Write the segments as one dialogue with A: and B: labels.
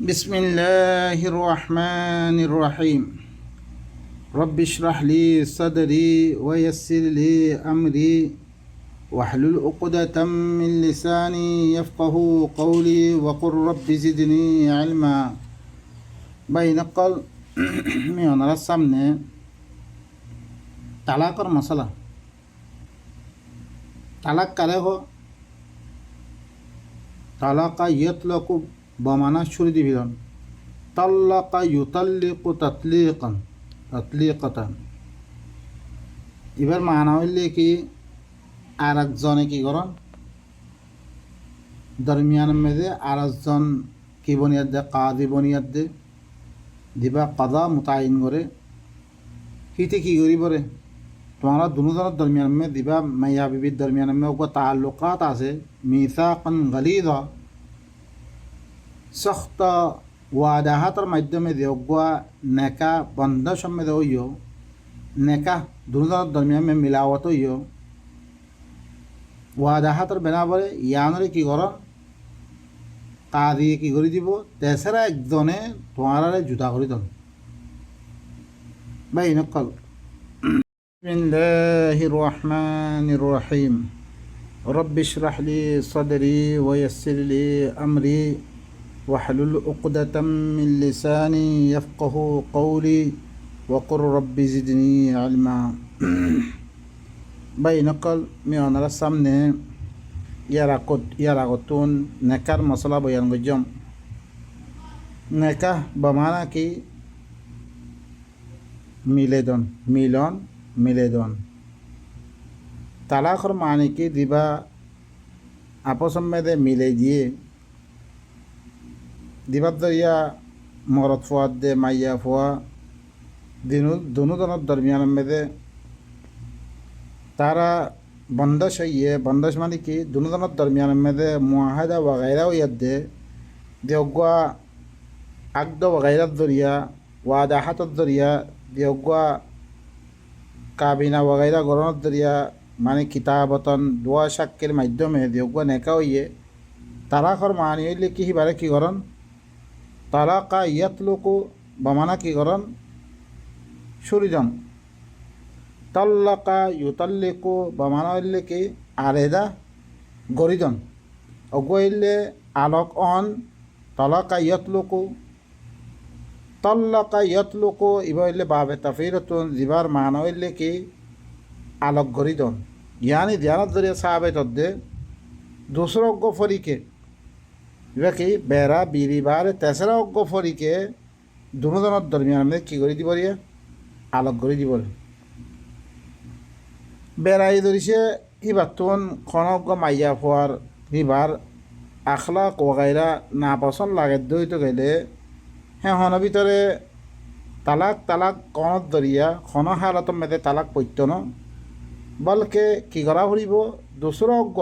A: بسم الله الرحمن الرحيم رب اشرح لي صدري ويسر لي أمري واحلل عقدة من لساني يفقه قولي وقل رب زدني علما بينقل من رسمنا طلاق المسألة طلاق كله طلاق يطلق বমানা শুরু দিবিলন তাল্লাকা ইউতাল্লিকু তাতলিকাতান এবার মানা হইলে কি আর একজনে কি করন দরমিয়ান মেদে আর একজন কি বনিয়াদ দে কাদি বনিয়াদ দে দিবা কাদা মুতায়িন করে হিতে কি করি পরে তোমরা দুজনের দরমিয়ান মে দিবা মাইয়া বিবির দরমিয়ান মে ওকে তাল্লুকাত আছে মিসাকান গালিদা সখ্ত ওয়াদাহাতের মাধ্যমে দেওয়া নেকা বন্ধ সম্মেদ হইও নেকা দুজনের দরমিয়ামে মিলাওয়াত হইও ওয়াদাহাতের বেনা বলে ইয়ানরে কি কর তা দিয়ে কি করে দিব তেসরা একজনে তোমারে জুতা করে দেন ভাই নকল বিসমিল্লাহির রহমানির রহিম রব্বি ইশরাহ লি সাদরি ওয়া ইয়াসসির লি আমরি واحلل عقدة من لساني يفقه قولي وقل رب زدني علما بينقل من السمنة يراقتون نكر مسألة بيان جم نكah بمعنى কি মিলেদন তালাকর মানে কি দিবা আপস মধ্যে মিলে দিয়ে দিবার দরিয়া মরদ ফোয়াদ দে মাইয়া ফোয়া দুজনের দরমিয়ান মেদে তারা বন্ধস হইয়ে বন্ধস মানে কি দুজনের দরমিয়ান মেদে মুআহাদা ওয়াগাইরা হইয়াদ দে দেওয়া আকদ ওয়াগাইরার দরিয়া ওয়াদাহাতর দরিয়া দেওয়া কাবিনা ওয়াগাইরা গরনের দরিয়া মানে কিতাবতন দোয়া সাক্কের মাধ্যমে দেওয়া নেকা হইয়ে তালাকর মানি হইলে কি হিবারে কি করন তালাকা ইয়াতলুকু বমানা কি করন সুরিদন তাল্লাকা ইউতাল্লিকু বমানা হইলে কি আরেদা গরিদন অগইলে আলোক অন তালাকা ইয়াতলুকু ইবা হইলে বাবে তাফিরতুন জিবার মানা হইলে কি আলোক গরিদন ইয়ানি ধ্যানত জরিয়া সাহাবে তদ্দে দুসর অজ্ঞ ফরিকে এবার কি বেড়া বিরিবার তেসরা অজ্ঞ ফরিকে দুজনের দরমিয়ান মধ্যে কী করে দিব রিয়া আলোক করে দিব বেড়াই ধরিছে হিবার তুন খনজ্ঞ মাইয়া ফোয়ার হিবার আখলাক ওগাইরা না পছন্দ লাগে দইতে গেলে হ্যাঁ হন ভিতরে তালাক কণত দরিয়া খন হালতর মেদে তালাক পৈত্য ন বলকে কি করা ফুরিব দুসরা অজ্ঞ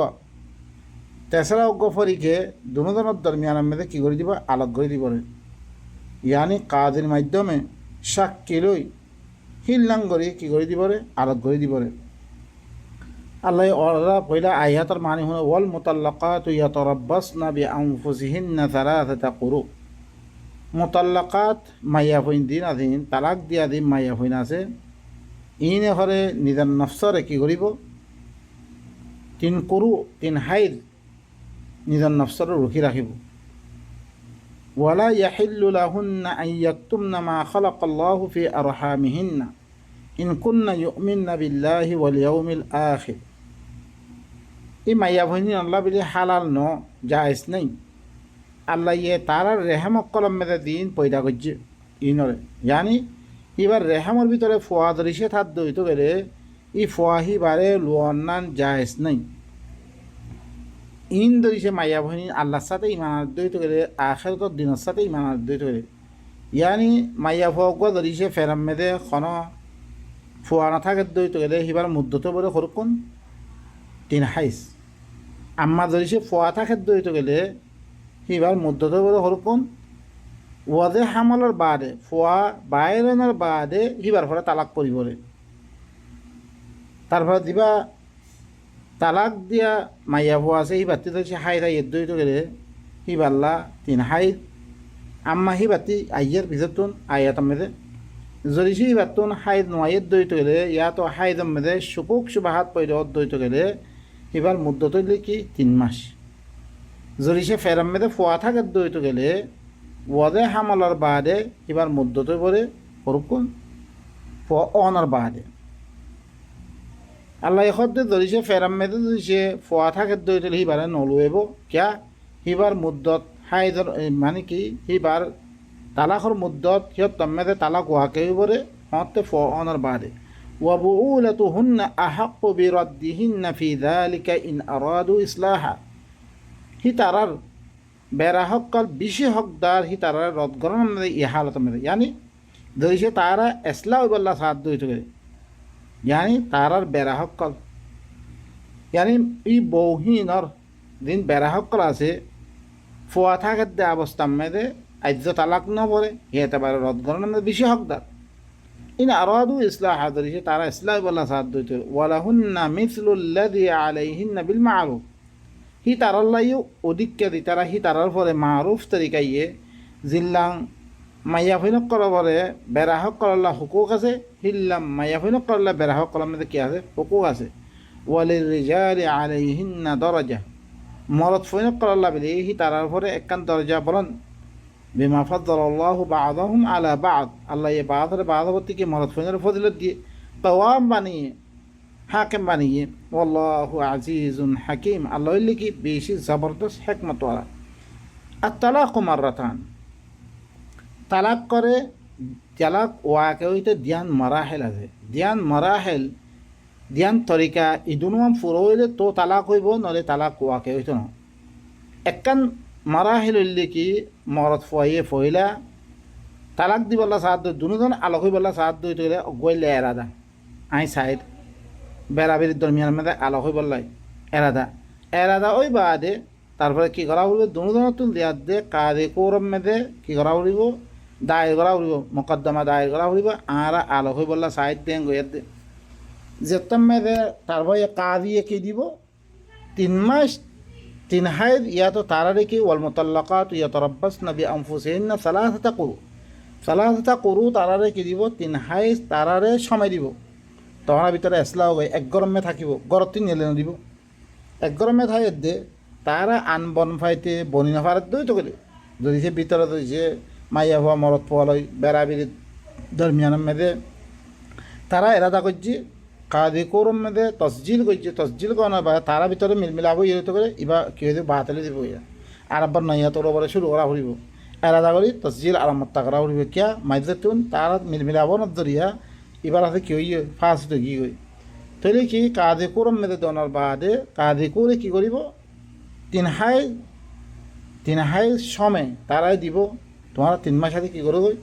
A: তেসরা অজ্ঞ ফরিকে দুজনের দরমিয়ানের মধ্যে কী করে দিব আলোক করে দিব ইয়ানি কাজের মাধ্যমে সাক্ষী লই হিল্লাং করে কী করে দিব আলোক করে দিব আল্লাহ ওরা পয়লা আয়াতের মানে হলো ওয়াল মুতাল্লাকাতু ইয়াতারাব্বাসনা বিআনফুসিহিন্না সালাসাতা কুরু মুতাল্লাকাত মাইয়া হইন দিন আদিন তালাক দিয়া দিন মাইয়া হইন আছে ইনে ঘরে নিজের নফসরে কী করিব তিন হাইদ নিজের নফসরে রুখি রাখিব ওয়ালা ইয়াহিল্লু লাহুন্না আন ইয়াকতুমনা মা খালাকাল্লাহু ফি আরহামিহিন্না ইন কুন্না ইউমিননা বিল্লাহি ওয়াল ইয়াউমিল আখির এই মাইয়া ভইনি আল্লাহ বিলি হালাল ন জায়েজ নাই আল্লাহ ইয়ে তারার রেহেমক কলম মেদে দিন পয়দা করছে ইনরে জানি এবার রেহেমর ভিতরে ফোয়া ধরিছে থাত দইতে গেলে ই ফোয়াহি বারে লোয়ান্নান জায়েজ নাই ইন ধরিছে মাইয়া ভইনি আল্লাহর সাথে ইমান আদৈত গেলে আখেরতর দিনের সাথে ইমান আদৈত গেলে ইয়ানি মাইয়া ফোয়া ধরিছে ফেরাম মেদে খন ফোয়া না থাকে দইতে গেলে হিবার মুদ্দত বলে সরকুন তিন হাইস আম্মা ধরিছে ফোয়া থাকে দইতে গেলে হিবার মুদ্দত বলে সরকুন ওয়াদে হামলের বাদে ফোয়া বাইরনের বাদে হিবার ফলে তালাক করিবরে তারপরে দিবা তালাক দিয়া মাইয়া ভুয়া আছে হি বাতি ধরছে হাই রাই এদ্দই তো গেলে হি বাল্লা তিন হাই আম্মা হি বাতি আইয়ের ভিতরতুন আয়াত মেদে জরিসি বাতুন হাইদ নোয়াইয়ের দইতে গেলে ইয়াতো হাইদ মেদে সুপুক সুবাহাত পৈর দইতে গেলে এবার মুদ্দত হইলে কি 3 মাস জরিসে ফেরাম মেদে ফোয়া থাকার দইতে গেলে ওয়াদে হামলার বাদে এবার মুদ্দত পরে হরকুন অনার বাদে আল্লাহ এখদে ধরিছে ফেরাম মেদে ধরিছে ফোয়া থাকার দইতে হিবারে নলুয়েব কিয়া হিবার মুদ্দত হাইদর মানে কি হিবার তালাকর মুদ্দত সিহঁত তম্মেদে তালাক ওয়াকে বরে হতে ফ অনার বাদে وبؤولتهن أحق بردهن في ذلك إن أرادوا إصلاحا হি তারার বেড়া হকাল বেশি হকদার হি তারার রদ গরম ই হালত মেদে ইয়ানি ধরিছে তারা এসলা ওইবাল্লা সাথ দইতে গেলে ইয়ানি তারার বেড়া হকাল ইয়ানি ই বৌহীনর দিন বেড়া হকাল আছে ফোয়া থাকার দে অবস্থা মেদে আজ্য তালাক ন পরে হিয়াতে পারে রদ গরম মেদে বেশি হকদার ইন আরাদু ইসলাহ ধরিছে তারা ইসলাহ ওইবাল্লা সাথ দইতে ওয়ালাহুন্না মিসলুল্লাযী আলাইহিন্না বিল মা'রুফ হি তারাল্লাইও অধিক্য দি তারা হি তারার পরে মারুফ তরিকাইয়ে জিল্লাং মাইয়া ফৈনক করা পরে বেড়াহক করল্লা হুকুক আছে হিল্লাম মাইয়া ফৈনক করল্লা বেড়াহক করার মধ্যে কি আছে হুকুক আছে ওয়ালির রিজালি আলাইহিন্না দরজা মরদ ফৈনক করল্লা বলে হি তারার পরে একখান দরজা বলেন বিমা ফাদ্দালাল্লাহু বা'দাহুম আলা বা'দ আল্লাহ এ বা'দের বা'দবর্তীকে মরদ ফৈনের ফজিলত দিয়ে কওয়াম বানিয়ে হাকিম বানিয়ে আল্লাহু আজিজুন হাকিম আল্লাহ কি বেশি জবরদস্ত হিকমত ওয়ালা আর তালাক মাররাতান তালাক করে তালাক ওয়াকে হইতে ধ্যান মারাহেল আছে ধ্যান মারাহেল ধ্যান তরিকা ইদুনুয়াম ফুরো হইলে তো তালাক হইব নলে তালাক ওয়াকে হইতো না একখান মারাহেল হইলে কি মরদ ফয়ে ফইলা তালাক দিবল্লা সাহায্য দুজন আলোক হইবল্লা সাহায্য হইতে গেলে গইলে এরাদা আই সাইড বেড়াবেড়ির দরমিয়ার মধ্যে আলোক হয়ে বললাই এরাদা ওই বাদে তারপরে কি করা উড়িব দুজনের তুল দেওয়ার দে কাদে কৌরম মেদে কি করা উড়িব দায়ের করা উড়িব মোকদ্দমা দায়ের করা উড়িব আর আলোক হয়ে বললা সাইড দেন গইয়ার দে যেতম মেদে তারপরে কাদিয়ে কি দিব 3 মাস 3 হাইদ ইয়াতো তারারে কি ওয়াল মুতাল্লাকাত ইয়াতারাব্বাসনা বিআনফুসিহিন্না সালাসাতা কুরু তারারে কি দিব 3 হাইদ তারারে সময় দিব তখন ভিতরে এসলাও গই এক গরমে থাকিব গরত নিলে দিব এক গরমে থাই দে তারা আন বন ফাইতে বনি না ফারাত দই তো গেলে যদি সে ভিতরে যে মাইয়া হওয়া মরত পোয়ালই বেড়াবিড়ি দরমিয়ান মেদে তারা এরাদা করছে কাদি করম মেদে তসজিল করছে তসজিল করানোর বা তারা ভিতরে মিলমিলাবো ইয়ে তো করে এবার কি হয়েছে বাহাতালি দিব ইয়া আর আবার নইয়া তোর ওপরে শুরু করা ফুরিব এরাদা করি তসজিল আরামত্তা করা ফুরিব কিয়া মাইজতুন তারা মিলমিলাবো নদরিয়া এবার আছে কি হইয়ে ফার্স্ট কি হই তাহলে কি কাদে করম মেদে দনার বাদে কাদে করে কি করিব 3 হাই সময় তারাই দিব তোমারা 3 মাস আগে কী করো গই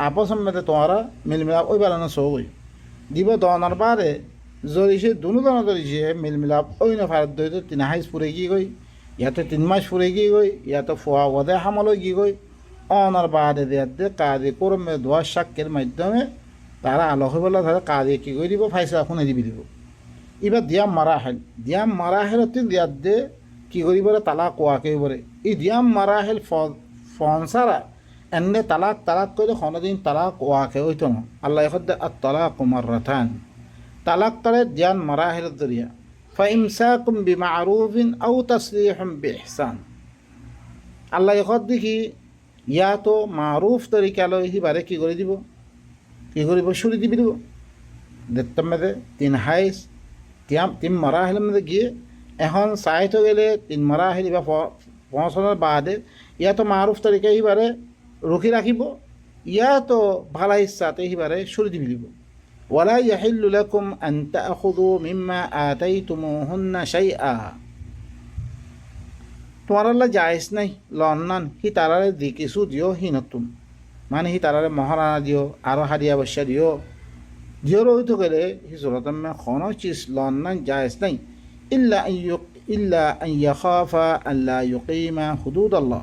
A: আপস মেদে তোমারা মিলমিলাপ ওই বেলানো সৌ গই দিব দনার বাদে জরিছে দুনো দনা জরিছে মিলমিলাপ ওই না ফারত দই তো 3 হাইজ ফুরে গিয়ে গই ইয়াতে 3 মাস ফুরে গিয়ে গই ইয়াতে ফোয়া ওদে হামল গিয়ে গই অনার বাদে দেয়াতে কাদে করম মেদে দোয়া সাক্যের মাধ্যমে তারা আলোক হয়ে বললে তারা কাজে কী করে দিব ফাইসলা শুনে দিবি দিব এবার দিয়াম মারাহেল দিয়ার দে কী করি বলে তালাক ওয়াকে বলে এই দিয়াম মারাহেল ফনসারা এনে তালাক করে কোনোদিন তালাক ওয়াকে হইতো না আল্লাহ এখন আর তালাক মাররাতান তালাক করে দিয়ান মারাহেল দরিয়া ফাইমসাকুম বিমারুফিন আও তাসরিহুম বিইহসান আল্লাহ এখন দেখি ইয়া তো মারুফ তরিকা লই হিবারে কী করে দিব কী করিব শুরু দিবি দিব দেখতাম মেদে 3 হাইস 3 মারাহেলের মধ্যে গিয়ে এখন চাইতে গেলে 3 মারাহেল বা পৌঁছানোর বাদে ইয়া তো মারুফ তরিকা হিবারে রুখি রাখিব ইয়া তো ভালা ইচ্ছাতে হিবারে শুরু দিবি দিব ওয়ালা ইয়াহিল্লু লাকুম আন তাআখুযু মিম্মা আতাইতুমুহুন্না শাইআ তোমার আল্লাহ জায়েজ নাই লন্নান হি তারারে দি কিছু দিও হি নতুন মানে হি তারারে মহারানা দিও আরও হারিয়া বসা দিও দিও রইতে গেলে হি সুরতমে কোনো চিজ লন্নান জায়েজ নাই ইল্লা আন ইয়াখাফা আল্লা ইউকিমা হুদুদ আল্লাহ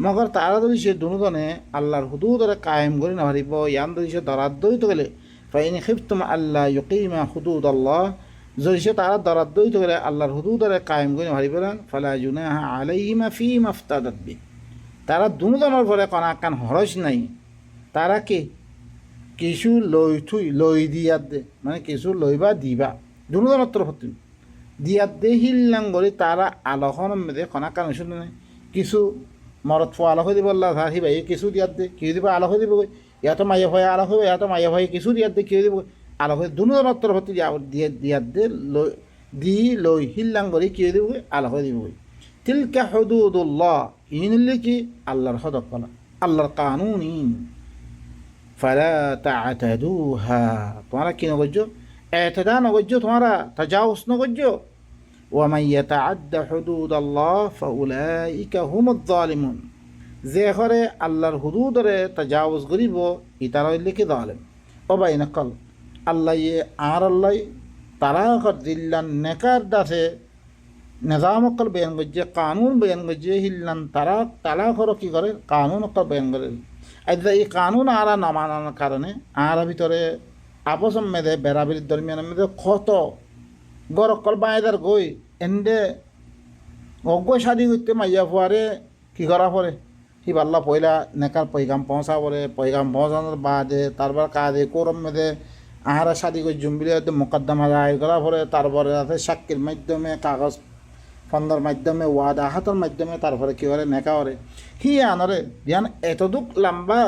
A: মগর তারা যদি সে দুজনে আল্লাহর হুদুদরে কায়েম করে না পারিব ইয়ান যদি সে দরাদ দইতে গেলে ফাইন খিফতুম আল্লা ইউকিমা হুদুদ আল্লাহ যদি সে তারা দরাদ দইতে গেলে আল্লাহর হুদুদরে কায়েম করে না পারিব ফালা জুনাহা আলাইহিমা ফিমা ইফতাদাত বি তারা দুজনের পরে কনাকান হরস নাই তারা কি কিছু লই দিয়াত দে মানে কিছু লইবা দিবা দুজনের তরফ দিয়াত দে হিল্লাং করে তারা আলোহন মেদে কনাকান শুনে নাই কিছু মরত ফো আলো হয়ে দিব আল্লাহ সি ভাই কিছু দিয়াত দে কেউ দিব আলো হয়ে দিব ইয়াতো মাইয়া ভয় আলো হবে ইয়াতো মাইয়া ভয় কিছু দিয়াত দে কেউ দিব আলো হয়ে দুজনের তরফ দিয়াত দে দি লই হিল্লাং করে কেউ দিব আলো হয়ে দিব তিলকা হুদুদুল্লাহ ইনলে কি আল্লাহর হদ কলা আল্লাহর কানুন ইন ফালা তা'তাদুহা তোমরা কি নগজ্য এতদা নগজ্য তোমরা তাজাউজ নগজ্য ওয়া মান ইয়াতাআদ্দা হুদুদাল্লাহ ফাউলাইকা হুমুয যালিমুন যে করে আল্লাহর হুদুদরে তাজাউজ করিব ইতারা হইলে কি জালিম ও বাইনাকাল আল্লাহ আর আল্লাহ তারা কর দিল্লান নেকার দাসে নিজাম অকল বয়ান করছে কানুন বয়ান করছে হিল্লান তারা তালা করো কী করে কানুন অকল বয়ান করে আচ্ছা এই কানুন আরা না মানানোর কারণে আর ভিতরে আপস মেদে বেড়াবির দরমিয়ান মেদে কত গর অকল বাঁয়দার গই এন্ডে অজ্ঞ শাদি করতে মাইয়া ফুয়ারে কী করা পরে সি পাল্লা পয়লা নেকার পৈগাম পৌঁছা পরে পৈগাম পৌঁছানোর বাদে তারপর কাজে কোরম মেদে আহারা শাদি করে জুম্বিলে মোকদ্দমা দায় করা পরে তারপরে আছে সাক্ষীর মাধ্যমে কাগজ ফন্দর মাধ্যমে ওয়াদা হাতের মাধ্যমে তারপরে কী করে নেকা করে হি আনরে ধ্যান এতদুক লম্বা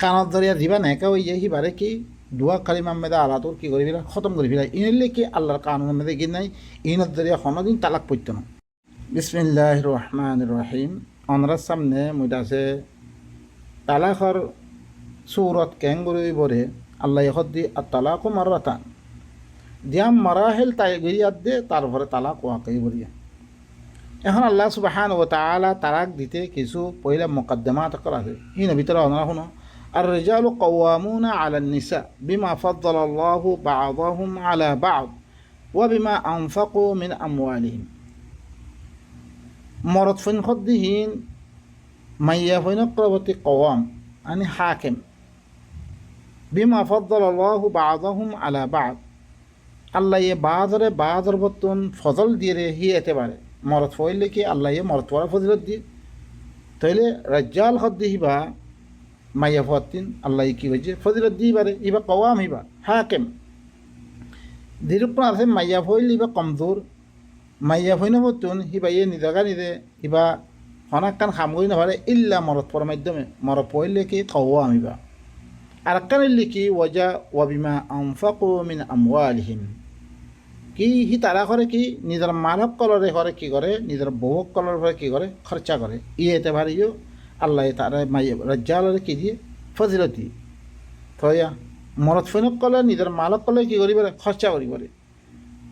A: কানত ধরিয়া দিবা নেকা হইয়া সিবারে কি দুয়া কালিমা মেদে আলাদুর কী করি ফেলা খতম করি ফেলা ইনলে কি আল্লাহর কানুন মেদে কি নাই ইনত ধরিয়া কোনোদিন তালাক পড়ত না বিসমিল্লাহির রহমানির রহিম অনরার সামনে মুইটাছে তালাকর সুরত কেঙ্গুরি বরে আল্লাহ হদ্দি আর তালাকও মাররাতান দিয়াম মারাহেল তাই গিয়াত দে তারপরে তালাক ওয়াকাই বলিয়া এখন আল্লাহ সুবহানাহু ওয়া তাআলা তালাক দিতে কিছু পয়লা মুকদ্দমাত করা আছে এই ভিতরে অনারা শুনো আর রিজালু কাওয়ামুনা আলান নিসা বিমা ফাদ্দালাল্লাহু বা'দাহুম আলা বা'দ ওয়া বিমা আনফাকু মিন আমওয়ালিহিম মরদ ফিন খদ্দিহিন মাইয়া ফিন প্রবতি কাওয়াম আনি হাকিম বিমা ফাদ্দালাল্লাহু বা'দাহুম আলা বা'দ আল্লাহ বাদর বর্তন ফজল দিয়ে রে হি এতে পারে মরত ফইলে কি আল্লাহ মরত পড়া ফজিলত দিয়ে তাইলে রাজ্জাল হদ্দি হিবা মাইয়া ফতিন আল্লাহ কি হয়েছে ফজিলত দিয়ে পারে ইবা কওয়াম হিবা হাকেম ধীরুপ্রাণ আছে মাইয়া ফইল ইবা কমজোর মাইয়া ফইন বর্তন হিবা ইয়ে নিজাগা নিদে ইবা হনাক্কান খামগই না পারে ইল্লা মরত পড়ার মাধ্যমে মরত পড়লে কি কওয়াম হিবা আর কান কি ওয়াজা ওয়াবিমা আনফাকু মিন আমওয়ালিহিম কি হি তারা করে কি নিজের মানব কলরে করে কি করে নিজের বহুক কলর করে কি করে খরচা করে এতে ভারিও আল্লাহ তারা রাজ্জালরে কি দিয়ে ফজিলত দিয়ে থয়া মরদ ফিনক কলে নিজের মালক কলে কি করি পারে খরচা করি পারে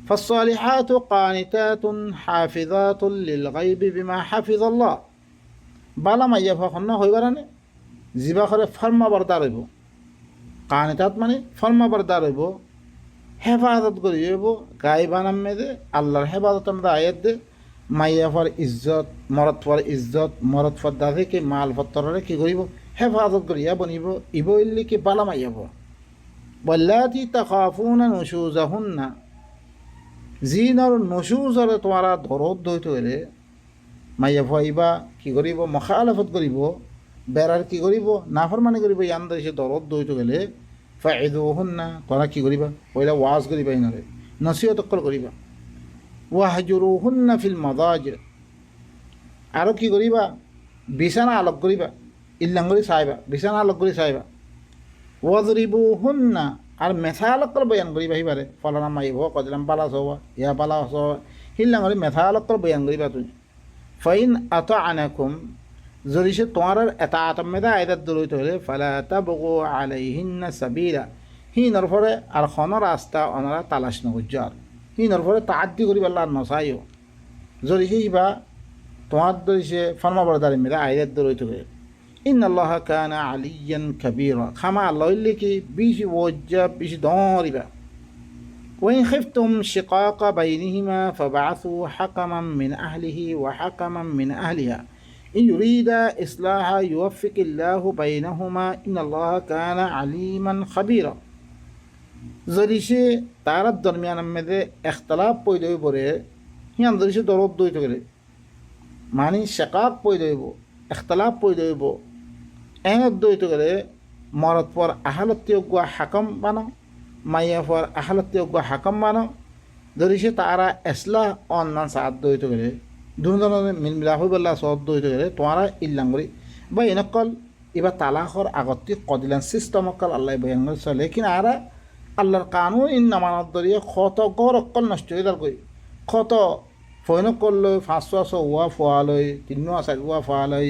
A: ফাসসালিহাতু কানিতাতুন হাফিজাতুল লিল গায়বি বিমা হাফিজাল্লাহ বালা মাইয়া ফখন্ন হইবারানে জিবা করে ফরমা বরদার হইব কানিতাত মানে ফরমা বরদার হইব হেফাজত করি হইব গাইবানাম মেদে আল্লাহর হেফাজত আমরা আয়াত দে মাইয়া ফর ইজ্জত মরদ ফর ইজ্জত মরদ ফর দাদে কি মাল পত্তরে কি করিব হেফাজত করিয়া বনিব ইব ইল্লি কি বালা মাইয়াব বল্লাতি তাখাফুনা নুশুজাহুন্না জিনর নুশুজরে তোমারা দরদ দইতে হইলে মাইয়া ফাইবা কি করিব মুখালাফত করিব বেড়ার কি করিব নাফরমানি করিব ইয়ান দেশে দরদ দইতে গেলে ফাইদুহুন্না তোরা কি করিবা পয়লা ওয়াজ করিবা ইনরে নসিহত করিবা ওয়াহজুরুহুন্না ফিল মাদাজির আরো কি করিবা বিছানা আলোক করিবা ইল্লাঙ্গরি চাইবা বিছানা আলোক করে চাইবা ওয়াজরিবুহুন্না আর মেথালক বয়ান করিবা হিবারে ফলানা মাইব কদিলাম পালাস হবা ইয়া পালাস হবা হিল্লাঙ্গরি মেথালক বয়ান করিবা তুই ফাইন আতাআনাকুম যদি সে তোমার এটা আতমেদা আয়দাত দূরইতে হলে ফালা তাবগু আলাইহিন্না সাবিলা হিনর ফরে আর খন রাস্তা অনারা তালাশ নগজ্জার হিনর ফরে তাআদ্দি করিবা আল্লাহ নসাইও যদি হিবা তোমার যদি সে ফরমা বরদারি মেদা আয়দাত দূরইতে হলে ইন্নাল্লাহা কানা আলিয়ান কাবীরা খামা আল্লাহ কি বিশি ওজ্জা বিশি দরিবা وإن خفتم شقاق بينهما فبعثوا حكما من أهله وحكما من أهلها إن يريد إصلاحا يوفق الله بينهما إن الله كان عليما خبيرا যদি সে তারার দরমিয়ান মধ্যে এখতলাফ পয়দা পড়ে হিয়ান যদি সে দরদ দইতে গেলে মানে শেকাক পই দইব এখতলাফ পই দইব এঙত দইতে গেলে মরত পর আহালতি গুয়া হাকম বানো মাইয়া পর আহালতি গুয়া হাকম বানো ধরিছে তারা এসলা অন্যান সাত দইতে গেলে দুজনের মিলমিলা হয়ে বললা সব দইতে গেলে তোমারা ইল্লাম করি বা এনেকল এবার তালাকর আগতি কদিলান সিস্টেমকল আল্লাহ বয়ান চলে লেকিন আরা আল্লাহর কানুন ইন নামানত দরিয়ে কত গর অকল নষ্ট হয়ে দাল করি কত ফৈনক করলৈ 500 ওয়া ফোয়ালৈ 300 ওয়া ফোয়ালৈ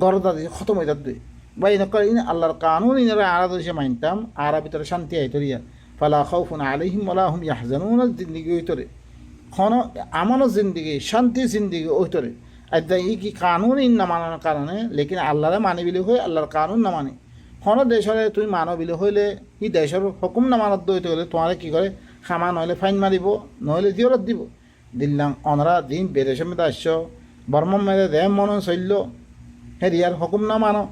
A: গরদা দিয়ে খতম হয়ে যাত দুই বা এনেকল ইন আল্লাহর কানুন ইনারা আরা দরিছে মানতাম আরা ভিতরে শান্তি আইতরিয়া ফালা খাউফুন আলাইহিম ওয়ালা হুম ইয়াহজানুন জিন্দিগি হইতরে খন আমানত জিন্দিগি শান্তি জিন্দিগি হইতরে আদা ই কি কানুন ইন না মানার কারণে লেকিন আল্লাহরে মানি বিলি হয়ে আল্লাহর কানুন না মানে খন দেশরে তুমি মানো বিলি হইলে ই দেশের হুকুম না মানত দইতে গেলে তোমারে কি করে খামা নইলে ফাইন মারিব নইলে জিয়রত দিব দিল্লাং অনরা দিন বেদেশে মেদে আসছ বর্ম মেদে দে মন চলল হেরিয়ার হুকুম না মানো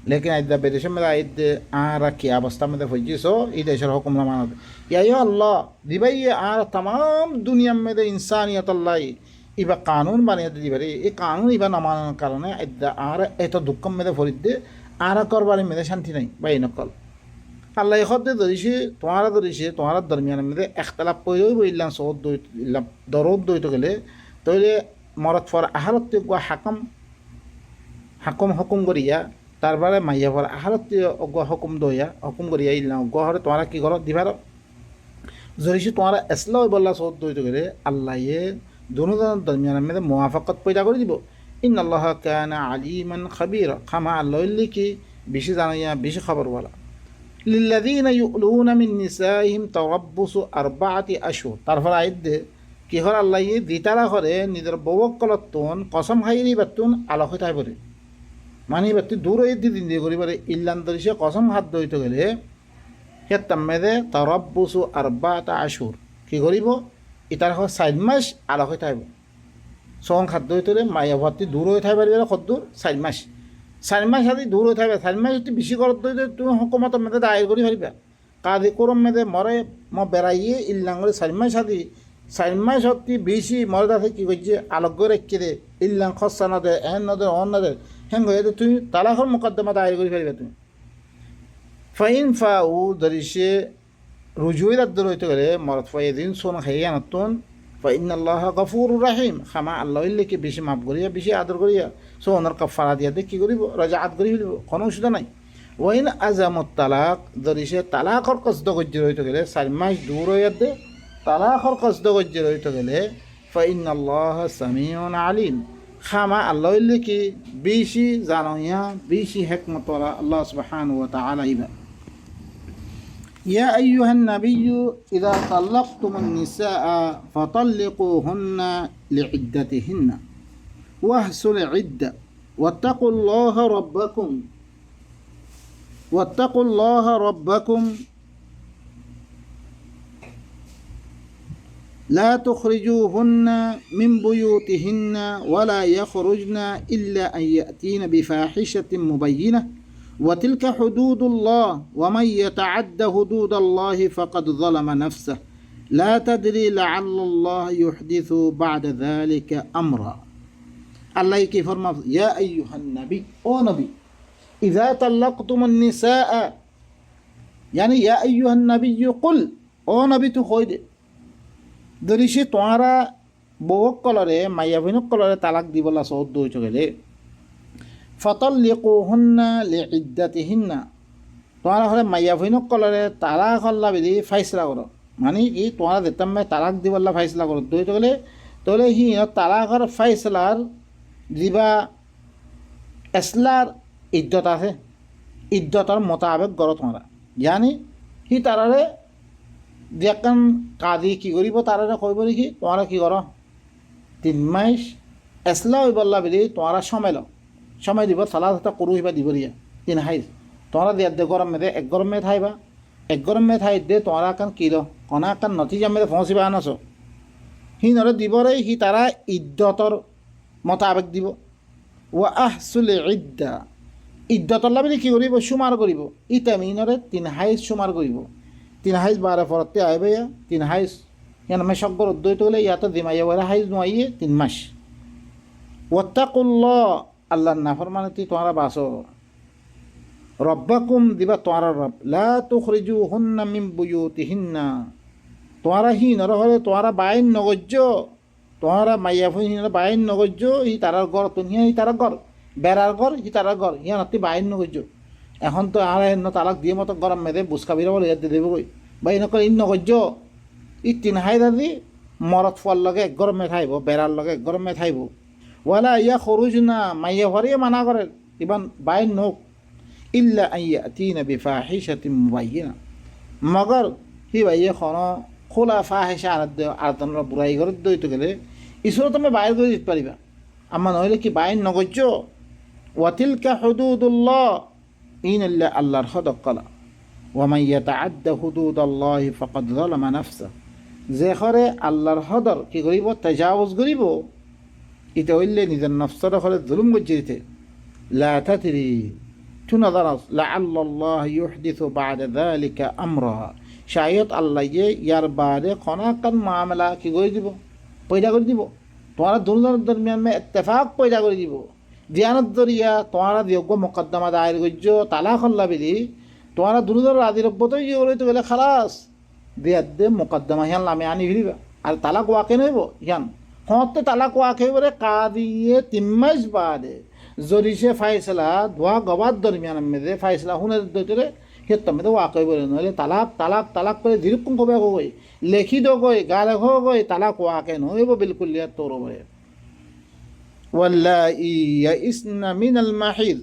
A: লেকিন আদা বেদেশে মেদে আইদে আর কি অবস্থা মেদে ফজিস ই দেশের হুকুম না মানত ইয়াই আল্লাহ দিবাই আর তাম দুনিয়া মেদে ইনসানিয়ত আল্লাহ ইবা কানুন বানিয়ে দিবারে এই কানুন ইবা না মানার কারণে আর এত দুঃখ মেদে ফরিদে আর করবারে মেদে শান্তি নাই বা এই নকল আল্লাহ এখতে ধরিছে তোমার দরমিয়ান মেদে একতলাপ পইলেও ইল্লাম সহদ দই ইল্লাম দরদ দইতে গেলে তইলে মরত ফর আহারত গুয়া হাকম হুকুম করিয়া তারপরে মাইয়া ফর আহারত অগুয়া হুকুম দইয়া হুকুম করিয়া ইল্লাম অগুয়া হরে তোমারা কি করো দিবার ধরিছে তোমারা এসলা বললা সহদ দইতে গেলে আল্লাহে দুজনের দরমিয়ান মেদে মুওয়াফাকত পয়দা করে দিব ইন আল্লাহ কানা আলিমান খাবির খামা আল্লাহ কি বেশি জানাইয়া বেশি খবর বলা লিল্লাযীনা ইউলুনা মিন নিসাইহিম তারাব্বুসু 4 আশহুর তারপর আইদ কি হর আল্লাহ দিতারা করে নিজের বউকলতন কসম খাইরি বাতুন আলোক হই তাই বলে মানে বাতি দূর হই দিন দিয়ে করি পারে ইল্লান দরিছে কসম হাত দইতে গেলে হেতাম মেদে তারাব্বুসু 4 আশহুর কি করিব ইতার হয় 4 মাস আলোক হয়ে থাকবে সং খাদ্য হইতে মাইয়া ভর্তি দূর হয়ে থাকবে খদ্দুর 4 মাস আদি দূর হয়ে থাকবে 4 মাস যদি বেশি করত দইতে তুমি হুকুমত মেদে দায়ের করি পারিবা কাদি করম মেদে মরে বেড়াইয়ে ইল্লাঙ্গরে 4 মাস আদি 4 মাস অতি বেশি মরে দাতে কি করছে আলোক করে রেখে দে ইল্লাং খসা না দে এন নদে অন নদে হেন হয়ে তুমি তালাকর মোকদ্দমা দায়ের করি পারিবা তুমি ফাইন ফাউ ধরিছে রুজুই রাদ্দর হইতে গেলে মরত ফাইদিন সোন খাইয়া নতুন ফাইন আল্লাহ গফুর রাহিম খামা আল্লাহ ইল্লিকে বেশি মাফ করিয়া বেশি আদর করিয়া সোনার কাফারা দিয়া দিয়ে কী করিব রাজা আদ করি ফেলিব কোনো অসুবিধা নাই ওইন আজামত তালাক ধরিছে তালাকর কষ্ট গজ্য হইতে গেলে 4 মাস দূর হইয়া দে তালাকর কষ্ট গজ্য হইতে গেলে ফাইন আল্লাহ সামিউন আলিম খামা আল্লাহ ইল্লিকে বেশি জানাইয়া বেশি হেকমত আল্লাহ সুবহানাহু ওয়া তাআলা ইবা يا أيها النبي إذا طلقتم النساء فطلقوهن لعدتهن واحصوا العدة واتقوا الله ربكم لا تخرجوهن من بيوتهن ولا يخرجن إلا أن يأتين بفاحشة مبينة وتلك حدود الله ومن يتعد حدود الله فقد ظلم نفسه لا تدري لعل الله يحدث بعد ذلك أمرا الله كي فرما يا أيها النبي أو نبي إذا طلقتم النساء يعني يا أيها النبي قل أو نبي تخويد دريشي توارا بوك كولاري ما يفينوك كولاري طلاق دي بلا صوت دو چگلے ফতল্লিকুহুন্না লিইদ্দাতিহিন্না তোমরা হলে মাইয়া ভৈনক কলরে তালাক হল্লা বিধি ফাইসলা করো মানে কি তোমরা যেতাম তালাক দিবল্লা ফাইসলা করো দই গেলে তাহলে হি তালাকর ফাইসলার দিবা এসলার ইদ্যত আছে ইদ্যতর মোতাবেক করো তোমরা জানি হি তারারে দেখান কাদি কি করিব তারারে কইব কি তোমরা কি করো 3 মাস এসলা হইবল্লা বিধি তোমরা সময় দিব সালাদটা করু হইবা দিব রিয়া 3 হাইজ তোমরা দিয়ে দে গরম মেদে 1 গরম মে থাইবা 1 গরম মে থাই দে তোমরা কান কিলো কনা কান নতিজা মেদে পৌঁছিবা আনছো হি নরে দিবরে হি তারা ইদ্যতর মোতাবেক দিব ওয়া আহসুল ইদ্যতর লাভে কি করিব সুমার করিব ইতা মিনরে 3 হাইজ সুমার করিব 3 হাইজ বারে ফরতে আইবে 3 হাইজ ইয়ান মে সগর উদ্দইত হলে ইয়াতে দিমাইয়া ওরা হাইজ নইয়ে 3 মাস ওয়াত্তাকুল্লাহ আল্লাহর নাফরমানিতে তোমরা বাসো। রব্বাকুম দিবা তোমরা রব, লা তুখরিজুহুন্না মিন বুয়ুতিহিন্না, তোমরা হিন হলে তোমরা বাইন নগজ্য, তোমরা মাইয়া হিন বাইন নগজ্য, ই তারার ঘর তুনিয়া ই তারার ঘর, বেড়ার ঘর ই তারার ঘর, ইয়া নাতি বাইন নগজ্য। এখন তো আর এন্ন তালাক দিয়ে মতো গরম মেদে বুসকা বিরা বলে ইয়াতে দেবে কই বা এনেকর ইন নগজ্য। ই তিন হাইদাদি মরত ফুয়ার লগে এক গরমে খাইব, বেড়ার লগে এক গরমে খাইব। ওয়ালা ইয়া খরুজ না মাইয়া ভরিয়ে মানা করে ইবান বাইন নক, ইল্লা আইয়াতিনা বিফাহিশাতিন মুবাইয়িনা, মগর হি বাইয়ে খন খোলা ফাহিশা আরাতনরা বুড়াই ঘর দইতে গেলে ঈশ্বর তুমি বাইর করে দিতে পারিবা, আমার নইলে কি বাইন নগজ্য। ওয়াতিলকা হুদুদুল্লাহ, ইন আল্লাহ আল্লাহর হদ কলা। ওয়ামান ইয়াতাআদ্দা হুদুদাল্লাহি ফাকাদ যালামা নাফসা, যে করে আল্লাহর হদর কি করিব তাজাউজ করিব, ইতে হইলে নিজের নফসর হলে জুলুম গজ্জি দিতে। লা তাদরি তুনা দারাস লাআল্লাল্লাহ ইউহদিসু বা'দা যালিকা আমরা, শায়দ আল্লাহ ইয়ার বাদে খনাকান মামলা কি করে দিব, পয়দা করে দিব। তোমার দুজনের দরমিয়ান মে ইত্তেফাক পয়দা করে দিব। দিয়ানত দরিয়া তোমারা যোগ্য মোকদ্দমা দায়ের গজ্য তালাক হল্লা বিলি, তোমারা দুজনের রাজিরব্বত ইয়ে করে তো গেলে খালাস দিয়ার দে মোকদ্দমা হিয়ান লামে আনি ফিরিবা। আর তালাক ওয়াকে নইব হিয়ান হতে তালাক ওয়াকে বলে কাদিয়ে 3 মাস বাদে যদি সে ফাইসলা ধোয়া গবার দরমিয়ান মেদে ফাইসলা হুনের দইতরে সেটা মেদে ওয়াকে বলে, নইলে তালাক তালাক তালাক করে যেরকম কবে গই লেখি দো গই গালে হো গই তালাক ওয়াকে নইব বিলকুল লিয়া তোর বলে। ওয়াল্লাহি ইয়াইসনা মিনাল মাহিদ,